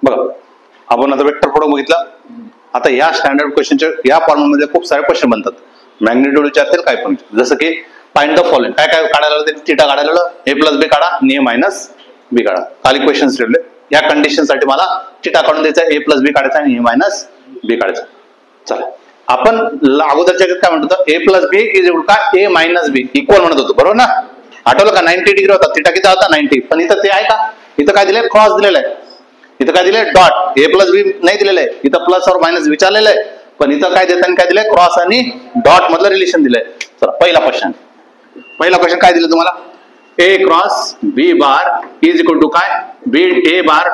बघा आपण आता वेक्टर प्रोडक्ट बघितलं. आता या स्टँडर्ड क्वेश्चनच्या या फॉर्ममध्ये खूप सारे क्वेश्चन बनतात. मॅग्निट्यूड विचारतील काय पण, जसं की फाइंड द फॉलोइंग, काय काय काढायला थिटा काढायला ए प्लस बी काढा आणि ए मायनस बी काढा. खाली क्वेश्चन्स ठेवले. या कंडिशन साठी मला थिटा काढून द्यायचा, ए प्लस बी काढायचा आणि ए मायनस बी काढायचा. चला आपण अगोदरच्या काय म्हणत होतो, ए प्लस बी इज इक्वल काय ए मायनस बी इक्वल म्हणत होतो, बरोबर ना. आठवलं का 90 डिग्री होता, थिटा किती होता 90. पण इथं ते आहे का, इथं काय दिलंय क्रॉस दिलेलं आहे, इथं काय दिलंय डॉट. ए प्लस बी नाही दिलेलं आहे, इथं प्लस और मायनस विचारलेलं आहे. पण इथं काय देताना काय दिलंय क्रॉस आणि डॉट मधलं रिलेशन दिलंय. चला पहिला क्वेश्चन काय दिलं तुम्हाला, A cross B bar is equal to काय बी ए बार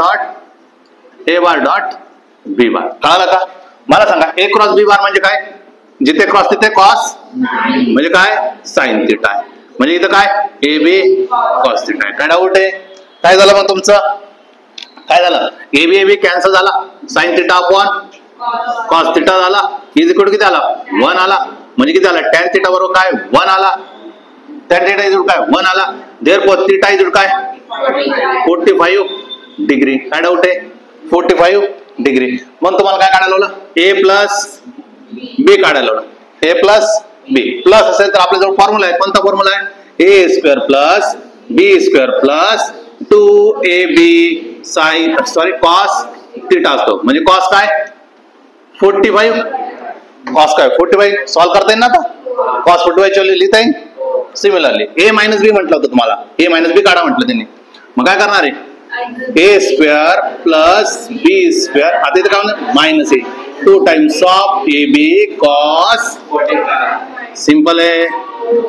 डॉट बी बार. कळालं का. मला सांगा ए क्रॉस बी बार म्हणजे काय, जिथे क्रॉस तिथे कॉस म्हणजे काय साइन थिटा आहे. म्हणजे इथं काय ए बी कॉस थिटा आहे. काय डाऊट आहे. काय झालं मग तुमचं, काय झालं ए बी कॅन्सल झाला, sign theta upon cos theta झाला, इज इक्वल टू किती आला 1 आला. म्हणजे किती आला टॅन थिटा बरोबर काय 1 आला, टॅन थिटा इज काय 1 आला. देअरफॉर थिटा इज काय 45 डिग्री. काय डाऊट आहे 45 डिग्री. मग तुम्हाला काय काढायला लावलं, ए प्लस बी काढायला लावलं. ए प्लस बी प्लस असेल तर आपल्याजवळ फॉर्म्युला आहे. कोणता फॉर्म्युला आहे, ए स्क्वेअर प्लस बी square plus 2ab sine cos theta असतो. म्हणजे कॉस काय 45, कॉस काय 45 सॉल्व करता येईल ना. आता कॉस 45 ची लिहिता येईल. सिमिलरली ए मायनस बी म्हटलं होतं तुम्हाला, ए मायनस बी काढा म्हटलं त्यांनी. मग काय करणार आहे, ए स्क्वेअर प्लस बी स्क्वेअर, आता इथे काय म्हणणार minus a 2 times of A B cos. Simple आहे,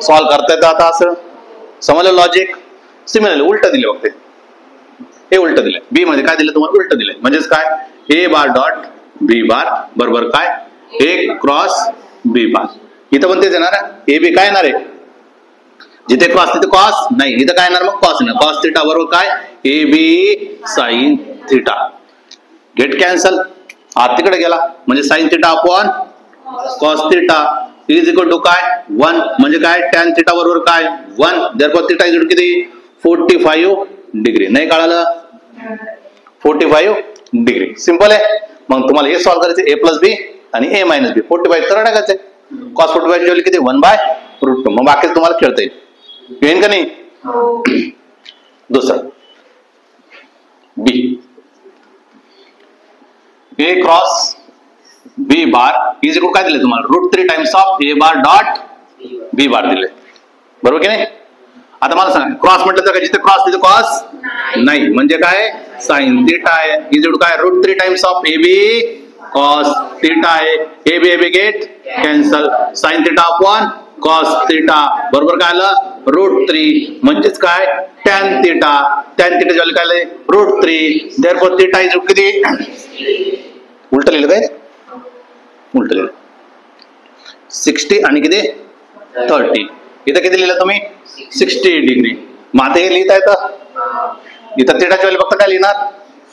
सॉल्व करता येतं. आता असं समजलं लॉजिक. सिमिलरली उलट दिले बघते, हे उलट दिले. बी मध्ये काय दिलं तुम्हाला उलट दिलंय. म्हणजेच काय ए बार डॉट बी बार बरोबर काय ए क्रॉस बी बार. इथं पण तेच येणार आहे, ए बी काय येणार आहे जिथे क्रॉस तिथे कॉस नाही, इथं काय येणार मग कॉस येणार. कॉस थिटा बरोबर काय a b sine theta. Get cancel, आत तिकडे गेला म्हणजे sine theta upon cos theta is equal to काय 1. म्हणजे काय टॅन थिटा बरोबर काय 1. देअरफॉर थिटा इज किती 45 डिग्री. नाही कळालं 45 डिग्री. सिंपल आहे. मग तुम्हाला हे सॉल्व करायचे ए प्लस बी आणि ए मायनस बी. 45 तर टाकायचे, कॉस 45 ची किती 1/√2. मग बाकी तुम्हाला खेळता येईल. येईल का नाही. दुसरं B A cross B bar is equal काय दिले तुम्हाला √3 times of A bar dot B bar दिले, बरोबर की नाही. आता मला सांगा क्रॉस म्हटलं तर जिथे क्रॉस तिथे कॉस नाही, म्हणजे काय साइन थिटा आहे. इज इक्वल काय √3 times of A B cos theta आहे. A B get cancel, sine theta upon cos theta बरोबर काय आलं √3. म्हणजेच काय tan theta, tan theta value काय आलं √3. देअरफॉर थिटा इज किती उलट लिहिलं काय उलट लिहिलं 60 आणि किती 30. इथं किती लिहिलं तुम्ही 60 डिग्री. मग आता हे लिहिता येतं. इथं थिटाची व्हॅल्यू फक्त काय लिहिणार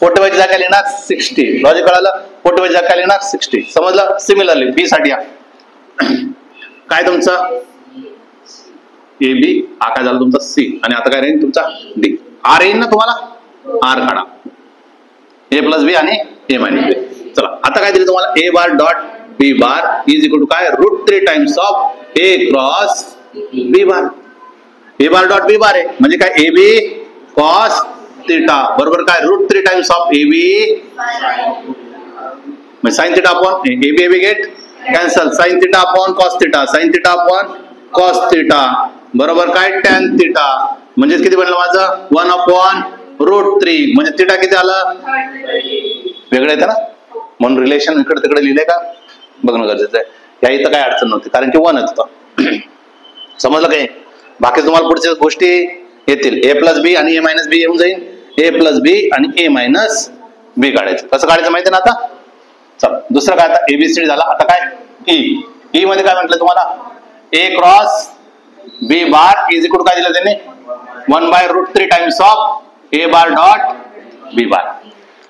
45 जागा लिहिणार 60. लॉजिक कळालं 45 जागा लिहिणार 60. समजलं. सिमिलरली बी साठी काय तुमचं ए बी हा काय झाला तुमचा सी आणि आता काय राहील तुमचा डी. आर येईल ना तुम्हाला, आर काढा ए प्लस बी आणि ए मायनस बी. चला आता काय दिलं तुम्हाला A bar dot B bar is equal to काय √3 times of A cross B bar. A bar dot B bar आहे म्हणजे काय ए बी कॉस थिटा बरोबर काय √3 times of A b sine theta upon a B get cancel, sine theta upon cos theta, sine theta upon cos theta बरोबर काय tan theta. म्हणजे किती बनलं माझं 1/√3. म्हणजे थिटा किती आलं वेगळं येतं ना, म्हणून रिलेशन इकडे तिकडे लिहिलंय का बघणं गरजेचं आहे. या इथं काय अडचण नव्हती कारण की 1 होतं. समजलं काय. बाकी तुम्हाला पुढच्या गोष्टी येतील. ए प्लस बी आणि ए मायनस बी येऊन जाईल. ए प्लस बी आणि ए मायनस बी काढायचं. कसं काढायचं माहिती ना आता. चला दुसरं काय आता एबीसीडी झाला. आता काय ई मध्ये काय म्हटलं तुम्हाला A cross B bar is equal काय दिलं त्यांनी 1/√3 times of A bar dot B bar.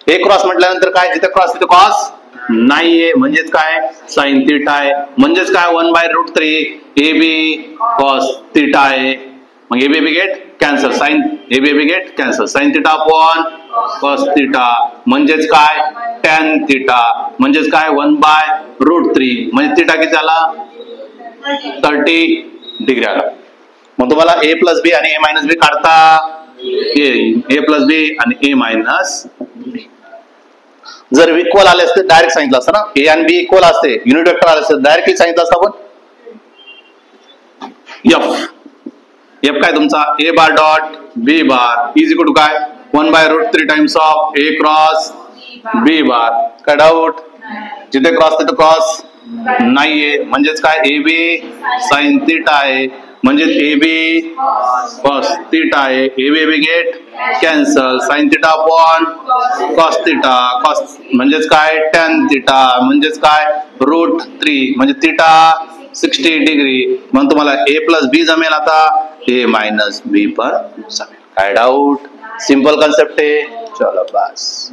A cross म्हटल्यानंतर काय जिथे क्रॉस तिथे कॉस नाहीये म्हणजेच काय साइन थिटा आहे. म्हणजेच काय 1/√3 ए बी कॉस थिटा आहे. मग a B get cancel, sine a B get cancel, sine theta upon cos theta म्हणजेच काय टॅन थिटा म्हणजेच काय 1/√3 म्हणजे थिटा किती आला 30 डिग्री आला. मग तुम्हाला a प्लस बी आणि a मायनस बी काढता a प्लस बी आणि a मायनस बी. जर इक्वल आले असते डायरेक्ट सांगितलं असतं ना a आणि b इक्वल असते युनिट वेक्टर आले असते डायरेक्टली सांगितलं असतं आपण. एफ काय तुमचा a bar dot b bar is equal to काय 1/√3 times of a cross b bar. काय डाऊट जिथे क्रॉस तिथे क्रॉस नाहीये म्हणजेच काय ए बी साइन थिटा आहे म्हणजेच ए बी कॉस थिटा आहे. A B get cancel sine theta upon cos theta cos म्हणजेच काय टॅन थिटा म्हणजेच काय √3 म्हणजे थिटा 60 डिग्री. म्हणून तुम्हाला a प्लस बी जमेल आता a मायनस बी पण जमेल. काय डाऊट सिंपल कॉन्सेप्ट आहे. चलो बस.